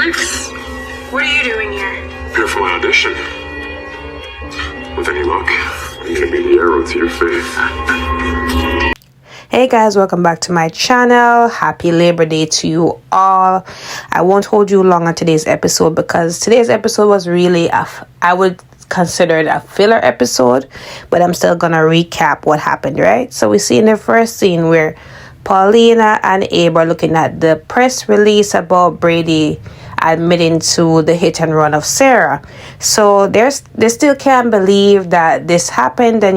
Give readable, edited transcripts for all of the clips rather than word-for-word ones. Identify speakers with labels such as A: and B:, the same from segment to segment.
A: Alex, what are you doing here?
B: Here for my audition. With any luck, I'm gonna be the arrow to your faith.
C: Hey guys, welcome back to my channel. Happy Labor Day to you all. I won't hold you long on today's episode because today's episode was really I would consider it a filler episode, but I'm still gonna recap what happened, right? So we see in the first scene where Paulina and Abe are looking at the press release about Brady admitting to the hit and run of Sarah. So they still can't believe that this happened, and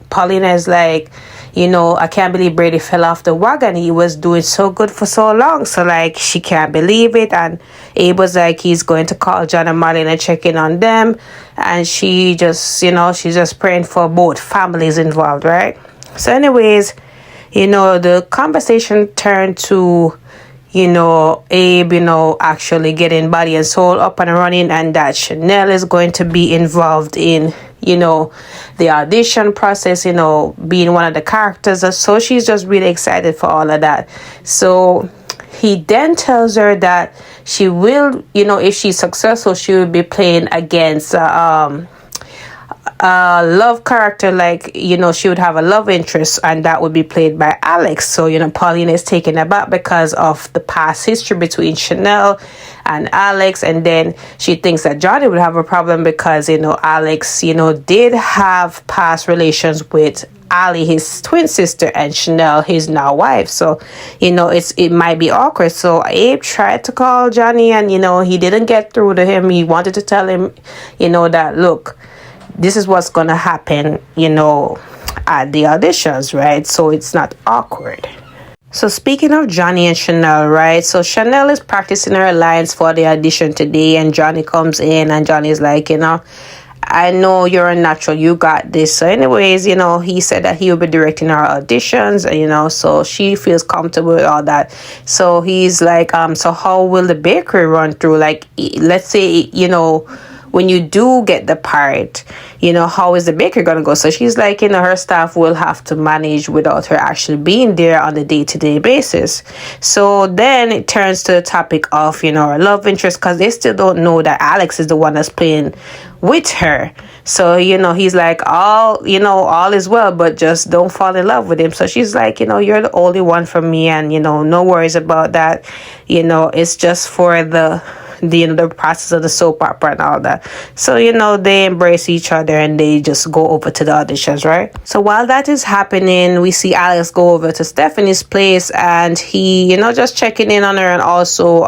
C: Paulina is like, I can't believe Brady fell off the wagon. He was doing so good for so long. So she can't believe it. And Abe was like, he's going to call John and Marlene and check in on them. And she just, she's just praying for both families involved, right? So anyways, the conversation turned to, Abe, actually getting body and soul up and running, and that Chanel is going to be involved in, the audition process, being one of the characters. So she's just really excited for all of that. So he then tells her that she will, if she's successful, she will be playing against love character, she would have a love interest, and that would be played by Alex. So Paulina is taken aback because of the past history between Chanel and Alex, and then she thinks that Johnny would have a problem because Alex did have past relations with Ali, his twin sister, and Chanel, his now wife. So it might be awkward. So Abe tried to call Johnny, and he didn't get through to him. He wanted to tell him that, look, this is what's gonna happen, at the auditions, right? So it's not awkward. So speaking of Johnny and Chanel, right? So Chanel is practicing her lines for the audition today, and Johnny comes in, and Johnny's like, I know you're a natural, you got this. So anyways, he said that he will be directing our auditions, so she feels comfortable with all that. So he's like, so how will the bakery run through? Like, let's say, when you do get the part, how is the bakery gonna go? So she's like, her staff will have to manage without her actually being there on a day-to-day basis. So then it turns to the topic of, her love interest, because they still don't know that Alex is the one that's playing with her. So, he's like, all is well, but just don't fall in love with him. So she's like, you're the only one for me, and, no worries about that. It's just for the process of the soap opera and all that. So they embrace each other and they just go over to the auditions, right? So while that is happening, we see Alex go over to Stephanie's place, and he just checking in on her, and also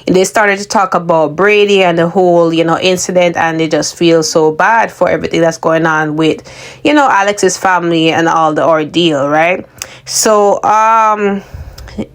C: they started to talk about Brady and the whole incident, and they just feel so bad for everything that's going on with Alex's family and all the ordeal, right? So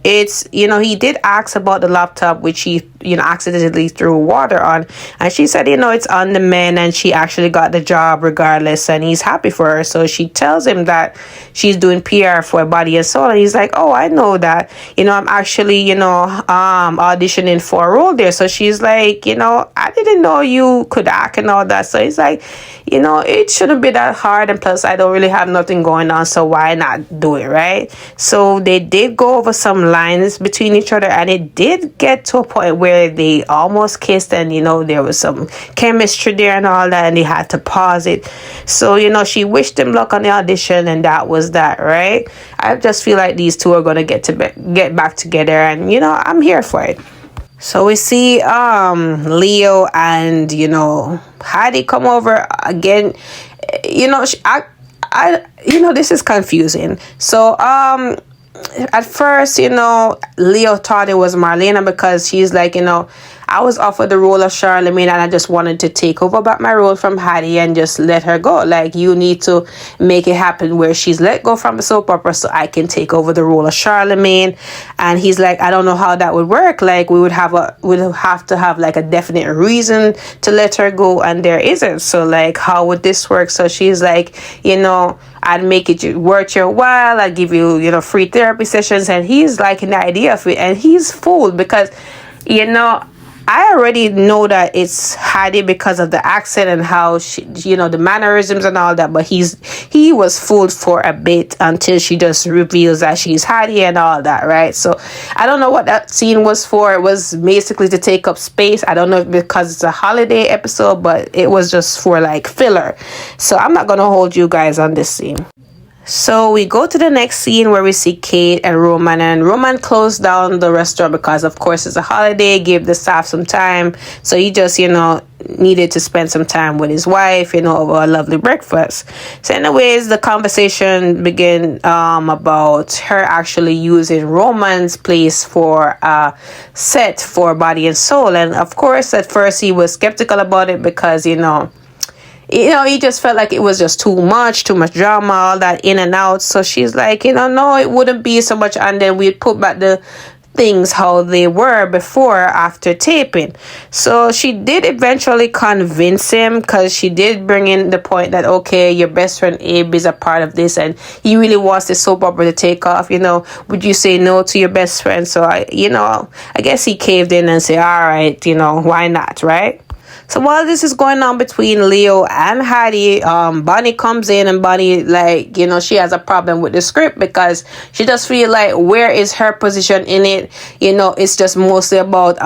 C: it's he did ask about the laptop, which he accidentally threw water on, and she said it's on the mend, and she actually got the job regardless, and he's happy for her. So she tells him that she's doing PR for Body and Soul, and he's like, oh, I know that, I'm actually auditioning for a role there. So she's like, I didn't know you could act and all that. So he's like, it shouldn't be that hard, and plus I don't really have nothing going on, so why not do it, right? So they did go over some lines between each other, and it did get to a point where they almost kissed, and there was some chemistry there and all that, and they had to pause it. So she wished him luck on the audition, and that was that, right? I just feel like these two are gonna get back together, and I'm here for it. So we see Leo and Heidi come over again. This is confusing. So at first, Leo thought it was Marlena, because she's like, I was offered the role of Charlemagne, and I just wanted to take over back my role from Hattie and just let her go. Like, you need to make it happen where she's let go from the soap opera so I can take over the role of Charlemagne. And he's like, I don't know how that would work. Like, we'd have to have like a definite reason to let her go, and there isn't. So like, how would this work? So she's like, I'd make it worth your while. I'd give you, free therapy sessions. And he's liking the idea of it, and he's fooled because, I already know that it's Hattie because of the accent and how she, you know, the mannerisms and all that, but he was fooled for a bit until she just reveals that she's Hattie and all that, right? So I don't know what that scene was for. It was basically to take up space. I don't know if because it's a holiday episode, but it was just for like filler. So I'm not gonna hold you guys on this scene. So we go to the next scene where we see Kate and Roman closed down the restaurant because of course it's a holiday, gave the staff some time. So he just, you know, needed to spend some time with his wife, you know, over a lovely breakfast. So anyways, the conversation began about her actually using Roman's place for a set for Body and Soul. And of course, at first he was skeptical about it because, you know, he just felt like it was just too much drama, all that in and out. So she's like, you know, no, it wouldn't be so much. And then we'd put back the things how they were before after taping. So she did eventually convince him because she did bring in the point that, okay, your best friend Abe is a part of this and he really wants the soap opera to take off. You know, would you say no to your best friend? So I guess he caved in and said, all right, you know, why not, right? So while this is going on between Leo and Hattie, Bonnie comes in and Bonnie, like, you know, she has a problem with the script because she just feel like where is her position in it? You know, it's just mostly about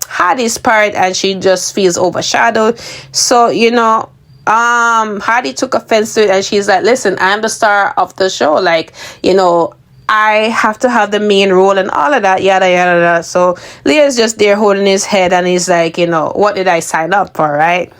C: Hattie's part and she just feels overshadowed. So, you know, Hattie took offense to it and she's like, listen, I'm the star of the show. Like, you know, I have to have the main role and all of that, yada, yada, yada. So Leo's just there holding his head and he's like, you know, what did I sign up for, right?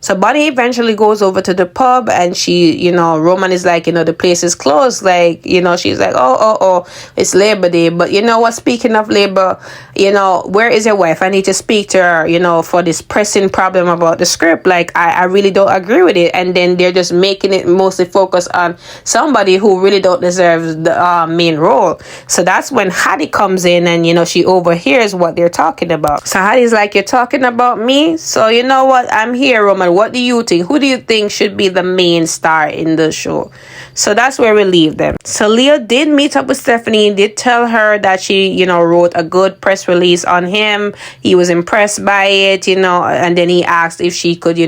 C: So Bonnie eventually goes over to the pub and she, you know, Roman is like, you know, the place is closed. Like, you know, she's like, oh, it's Labor Day. But you know what, speaking of labor, you know, where is your wife? I need to speak to her, you know, for this pressing problem about the script. Like, I really don't agree with it. And then they're just making it mostly focus on somebody who really don't deserve the main role. So that's when Hattie comes in and, you know, she overhears what they're talking about. So Hattie's like, you're talking about me? So you know what? I'm here, Roman. What do you think? Who do you think should be the main star in the show? So that's where we leave them. So Leo did meet up with Stephanie, did tell her that she, you know, wrote a good press release on him. He was impressed by it, you know, and then he asked if she could,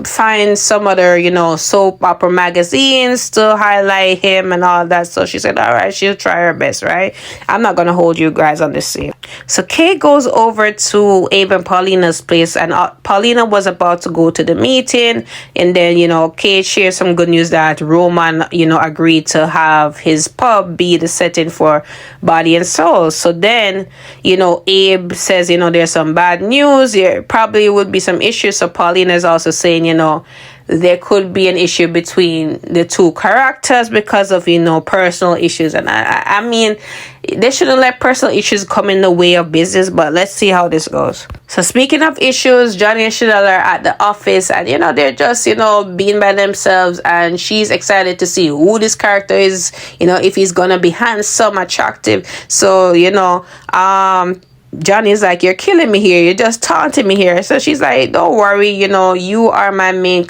C: find some other, you know, soap opera magazines to highlight him and all that. So she said, all right, she'll try her best, right? I'm not going to hold you guys on this scene. So Kate goes over to Abe and Paulina's place and Paulina was about to go to the meeting. And then, you know, Kate shares some good news that Roman, you know, agreed to have his pub be the setting for Body and Soul. So then, you know, Abe says, you know, there's some bad news. There probably would be some issues. So Paulina is also saying, you know, there could be an issue between the two characters because of, you know, personal issues. And I mean, they shouldn't let personal issues come in the way of business, but let's see how this goes. So speaking of issues, Johnny and Chanel are at the office and, you know, they're just, you know, being by themselves and she's excited to see who this character is, you know, if he's gonna be handsome, attractive. So, you know, Johnny's like, you're killing me here. You're just taunting me here. So she's like, don't worry. You know, you are my main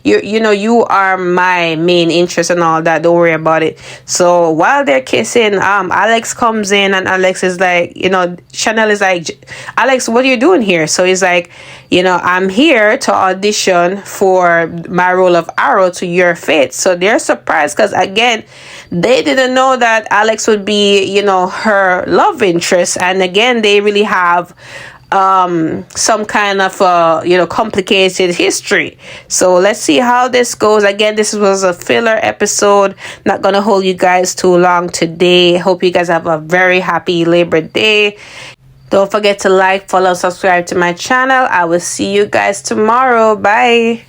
C: you are my main interest and all that. Don't worry about it. So while they're kissing, Alex comes in and Alex is like, you know, Chanel is like, Alex, what are you doing here? So he's like, you know, I'm here to audition for my role of Arrow to Your Fate. So they're surprised because, again, they didn't know that Alex would be, you know, her love interest. And again, they really have some kind of complicated history. So let's see how this goes. Again, this was a filler episode. Not gonna hold you guys too long today. Hope you guys have a very happy Labor Day. Don't forget to like, follow, subscribe to my channel. I will see you guys tomorrow. Bye.